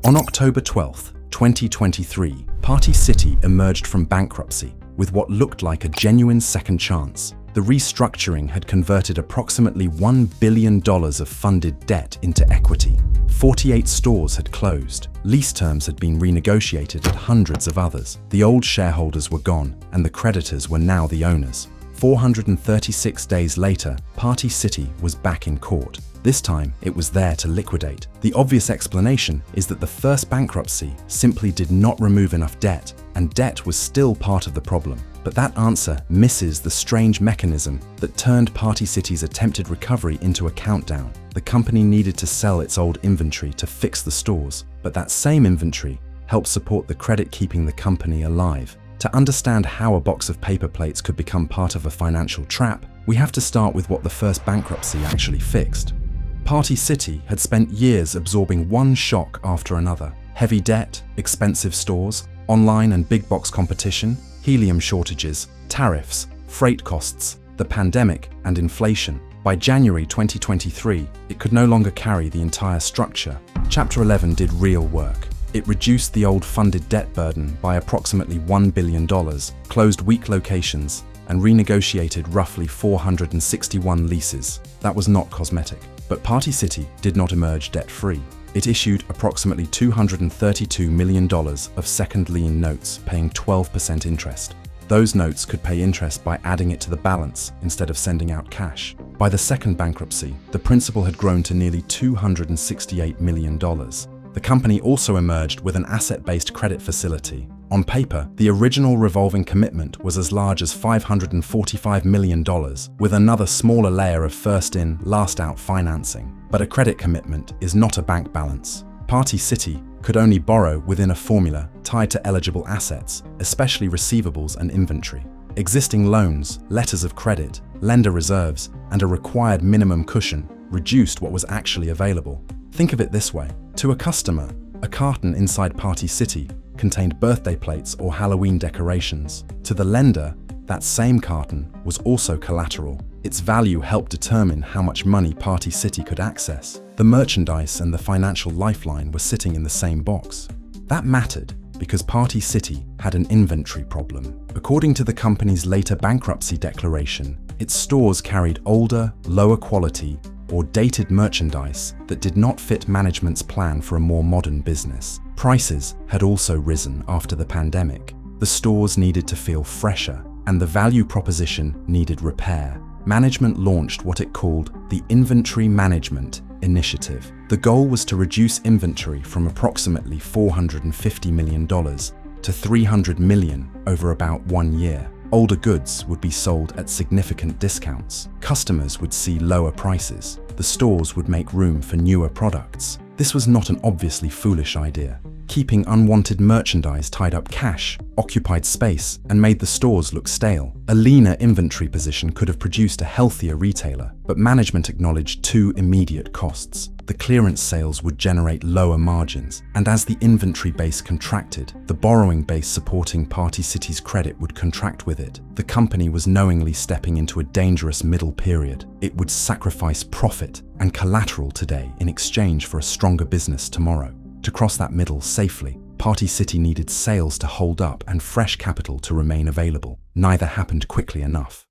On October 12, 2023, Party City emerged from bankruptcy with what looked like a genuine second chance. The restructuring had converted approximately $1 billion of funded debt into equity. 48 stores had closed. Lease terms had been renegotiated at hundreds of others. The old shareholders were gone, and the creditors were now the owners. 436 days later, Party City was back in court. This time, it was there to liquidate. The obvious explanation is that the first bankruptcy simply did not remove enough debt, and debt was still part of the problem. But that answer misses the strange mechanism that turned Party City's attempted recovery into a countdown. The company needed to sell its old inventory to fix the stores, but that same inventory helped support the credit keeping the company alive. To understand how a box of paper plates could become part of a financial trap, we have to start with what the first bankruptcy actually fixed. Party City had spent years absorbing one shock after another: heavy debt, expensive stores, online and big box competition, helium shortages, tariffs, freight costs, the pandemic, and inflation. By January 2023, it could no longer carry the entire structure. Chapter 11 did real work. It reduced the old funded debt burden by approximately $1 billion, closed weak locations, and renegotiated roughly 461 leases. That was not cosmetic. But Party City did not emerge debt-free. It issued approximately $232 million of second lien notes, paying 12% interest. Those notes could pay interest by adding it to the balance instead of sending out cash. By the second bankruptcy, the principal had grown to nearly $268 million. The company also emerged with an asset-based credit facility. On paper, the original revolving commitment was as large as $545 million, with another smaller layer of first-in, last-out financing. But a credit commitment is not a bank balance. Party City could only borrow within a formula tied to eligible assets, especially receivables and inventory. Existing loans, letters of credit, lender reserves, and a required minimum cushion reduced what was actually available. Think of it this way. To a customer, a carton inside Party City contained birthday plates or Halloween decorations. To the lender, that same carton was also collateral. Its value helped determine how much money Party City could access. The merchandise and the financial lifeline were sitting in the same box. That mattered because Party City had an inventory problem. According to the company's later bankruptcy declaration, its stores carried older, lower quality, or dated merchandise that did not fit management's plan for a more modern business. Prices had also risen after the pandemic. The stores needed to feel fresher, and the value proposition needed repair. Management launched what it called the Inventory Management Initiative. The goal was to reduce inventory from approximately $450 million to $300 million over about 1 year. Older goods would be sold at significant discounts. Customers would see lower prices. The stores would make room for newer products. This was not an obviously foolish idea. Keeping unwanted merchandise tied up cash, occupied space, and made the stores look stale. A leaner inventory position could have produced a healthier retailer, but management acknowledged two immediate costs. The clearance sales would generate lower margins, and as the inventory base contracted, the borrowing base supporting Party City's credit would contract with it. The company was knowingly stepping into a dangerous middle period. It would sacrifice profit and collateral today in exchange for a stronger business tomorrow. To cross that middle safely, Party City needed sales to hold up and fresh capital to remain available. Neither happened quickly enough.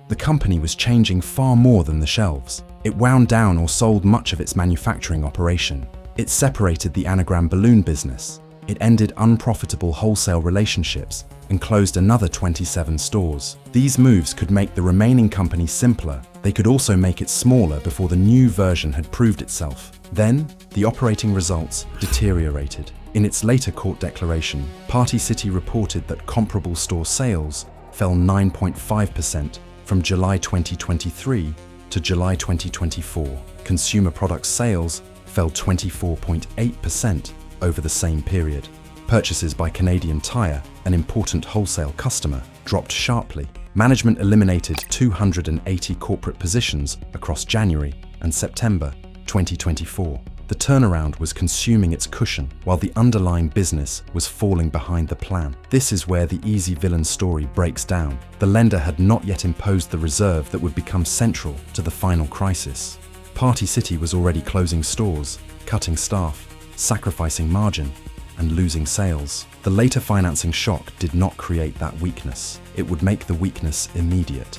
The company was changing far more than the shelves. It wound down or sold much of its manufacturing operation. It separated the anagram balloon business. It ended unprofitable wholesale relationships and closed another 27 stores. These moves could make the remaining company simpler. They could also make it smaller before the new version had proved itself. Then, the operating results deteriorated. In its later court declaration, Party City reported that comparable store sales fell 9.5% from July 2023 to July 2024. Consumer product sales fell 24.8% over the same period. Purchases by Canadian Tire, an important wholesale customer, dropped sharply. Management eliminated 280 corporate positions across January and September 2024. The turnaround was consuming its cushion while the underlying business was falling behind the plan. This is where the easy villain story breaks down. The lender had not yet imposed the reserve that would become central to the final crisis. Party City was already closing stores, cutting staff, sacrificing margin and losing sales. The later financing shock did not create that weakness. It would make the weakness immediate.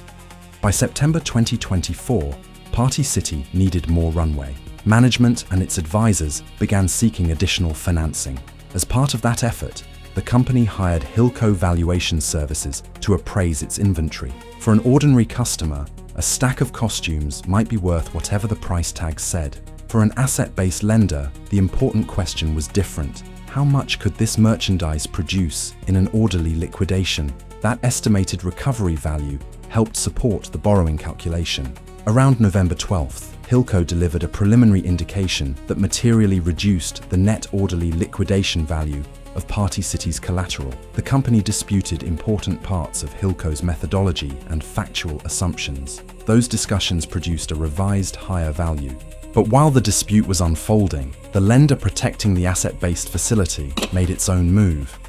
By September 2024, Party City needed more runway. Management and its advisors began seeking additional financing. As part of that effort, the company hired Hilco Valuation Services to appraise its inventory. For an ordinary customer, a stack of costumes might be worth whatever the price tag said. For an asset-based lender, the important question was different. How much could this merchandise produce in an orderly liquidation? That estimated recovery value helped support the borrowing calculation. Around November 12th, Hilco delivered a preliminary indication that materially reduced the net orderly liquidation value of Party City's collateral. The company disputed important parts of Hilco's methodology and factual assumptions. Those discussions produced a revised higher value. But while the dispute was unfolding, the lender protecting the asset-based facility made its own move.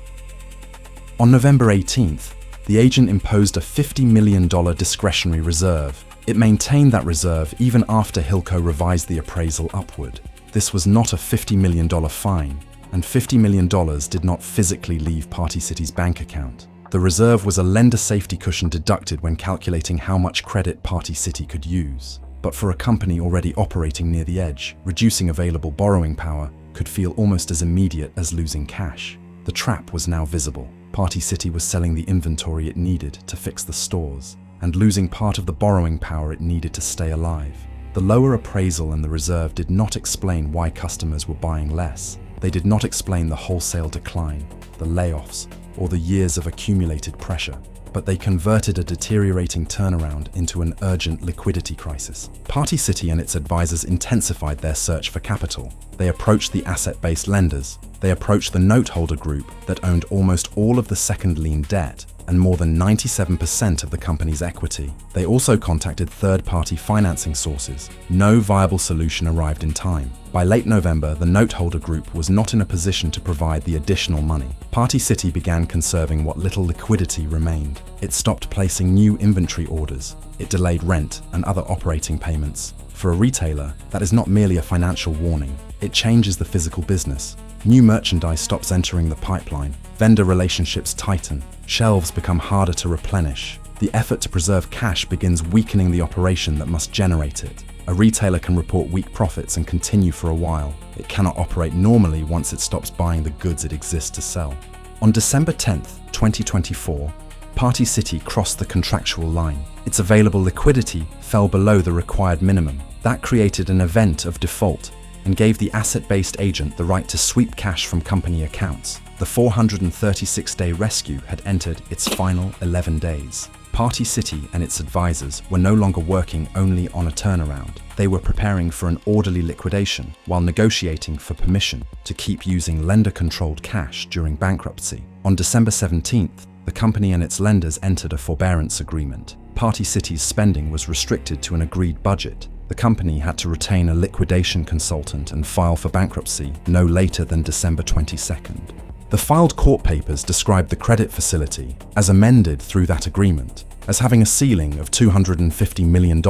On November 18th, the agent imposed a $50 million discretionary reserve. It maintained that reserve even after Hilco revised the appraisal upward. This was not a $50 million fine, and $50 million did not physically leave Party City's bank account. The reserve was a lender safety cushion deducted when calculating how much credit Party City could use. But for a company already operating near the edge, reducing available borrowing power could feel almost as immediate as losing cash. The trap was now visible. Party City was selling the inventory it needed to fix the stores, and losing part of the borrowing power it needed to stay alive. The lower appraisal and the reserve did not explain why customers were buying less. They did not explain the wholesale decline, the layoffs, or the years of accumulated pressure. But they converted a deteriorating turnaround into an urgent liquidity crisis. Party City and its advisors intensified their search for capital. They approached the asset-based lenders. They approached the noteholder group that owned almost all of the second lien debt and more than 97% of the company's equity. They also contacted third-party financing sources. No viable solution arrived in time. By late November, the noteholder group was not in a position to provide the additional money. Party City began conserving what little liquidity remained. It stopped placing new inventory orders. It delayed rent and other operating payments. For a retailer, that is not merely a financial warning. It changes the physical business. New merchandise stops entering the pipeline. Vendor relationships tighten. Shelves become harder to replenish. The effort to preserve cash begins weakening the operation that must generate it. A retailer can report weak profits and continue for a while. It cannot operate normally once it stops buying the goods it exists to sell. On December 10th, 2024, Party City crossed the contractual line. Its available liquidity fell below the required minimum. That created an event of default and gave the asset-based agent the right to sweep cash from company accounts. The 436-day rescue had entered its final 11 days. Party City and its advisors were no longer working only on a turnaround. They were preparing for an orderly liquidation while negotiating for permission to keep using lender-controlled cash during bankruptcy. On December 17th, the company and its lenders entered a forbearance agreement. Party City's spending was restricted to an agreed budget. The company had to retain a liquidation consultant and file for bankruptcy no later than December 22nd. The filed court papers described the credit facility, as amended through that agreement, as having a ceiling of $250 million,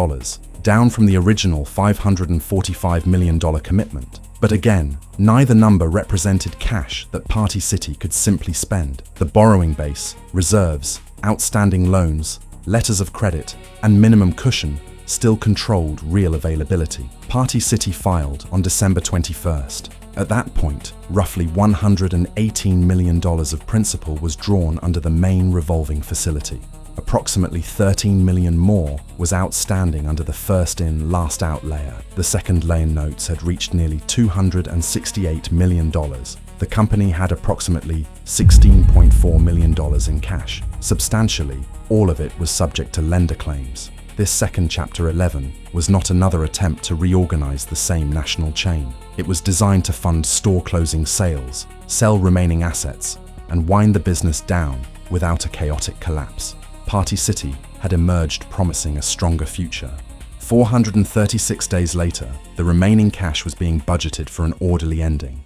down from the original $545 million commitment. But again, neither number represented cash that Party City could simply spend. The borrowing base, reserves, outstanding loans, letters of credit, and minimum cushion still controlled real availability. Party City filed on December 21st. At that point, roughly $118 million of principal was drawn under the main revolving facility. Approximately $13 million more was outstanding under the first-in, last-out layer. The second layer notes had reached nearly $268 million. The company had approximately $16.4 million in cash. Substantially, all of it was subject to lender claims. This second Chapter 11 was not another attempt to reorganize the same national chain. It was designed to fund store closing sales, sell remaining assets, and wind the business down without a chaotic collapse. Party City had emerged promising a stronger future. 436 days later, the remaining cash was being budgeted for an orderly ending.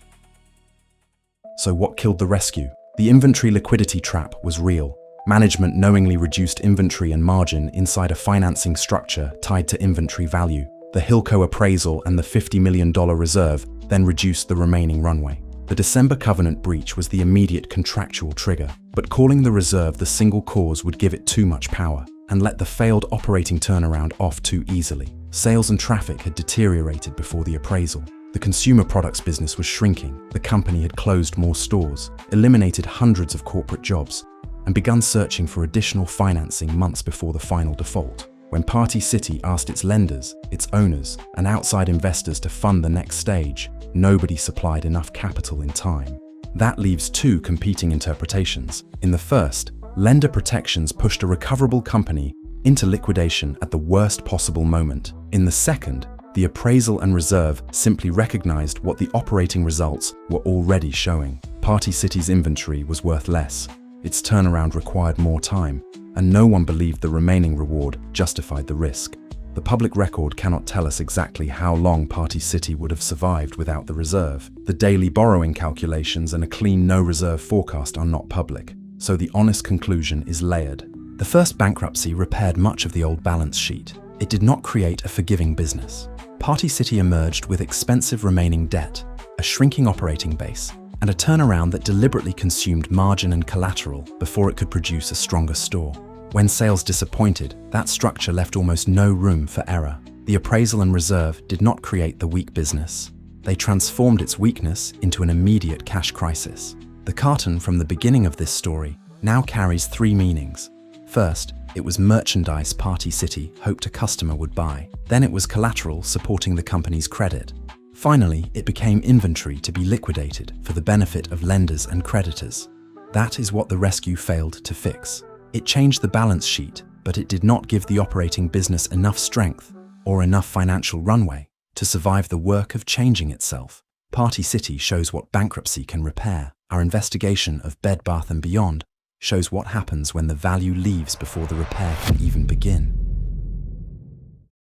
So what killed the rescue? The inventory liquidity trap was real. Management knowingly reduced inventory and margin inside a financing structure tied to inventory value. The Hilco appraisal and the $50 million reserve then reduced the remaining runway. The December covenant breach was the immediate contractual trigger, but calling the reserve the single cause would give it too much power and let the failed operating turnaround off too easily. Sales and traffic had deteriorated before the appraisal. The consumer products business was shrinking. The company had closed more stores, eliminated hundreds of corporate jobs, and begun searching for additional financing months before the final default. When Party City asked its lenders, its owners, and outside investors to fund the next stage, nobody supplied enough capital in time. That leaves two competing interpretations. In the first, lender protections pushed a recoverable company into liquidation at the worst possible moment. In the second, the appraisal and reserve simply recognized what the operating results were already showing. Party City's inventory was worth less. Its turnaround required more time, and no one believed the remaining reward justified the risk. The public record cannot tell us exactly how long Party City would have survived without the reserve. The daily borrowing calculations and a clean no-reserve forecast are not public, so the honest conclusion is layered. The first bankruptcy repaired much of the old balance sheet. It did not create a forgiving business. Party City emerged with expensive remaining debt, a shrinking operating base, and a turnaround that deliberately consumed margin and collateral before it could produce a stronger store. When sales disappointed, that structure left almost no room for error. The appraisal and reserve did not create the weak business. They transformed its weakness into an immediate cash crisis. The carton from the beginning of this story now carries three meanings. First, it was merchandise Party City hoped a customer would buy. Then it was collateral supporting the company's credit. Finally, it became inventory to be liquidated for the benefit of lenders and creditors. That is what the rescue failed to fix. It changed the balance sheet, but it did not give the operating business enough strength or enough financial runway to survive the work of changing itself. Party City shows what bankruptcy can repair. Our investigation of Bed Bath & Beyond shows what happens when the value leaves before the repair can even begin.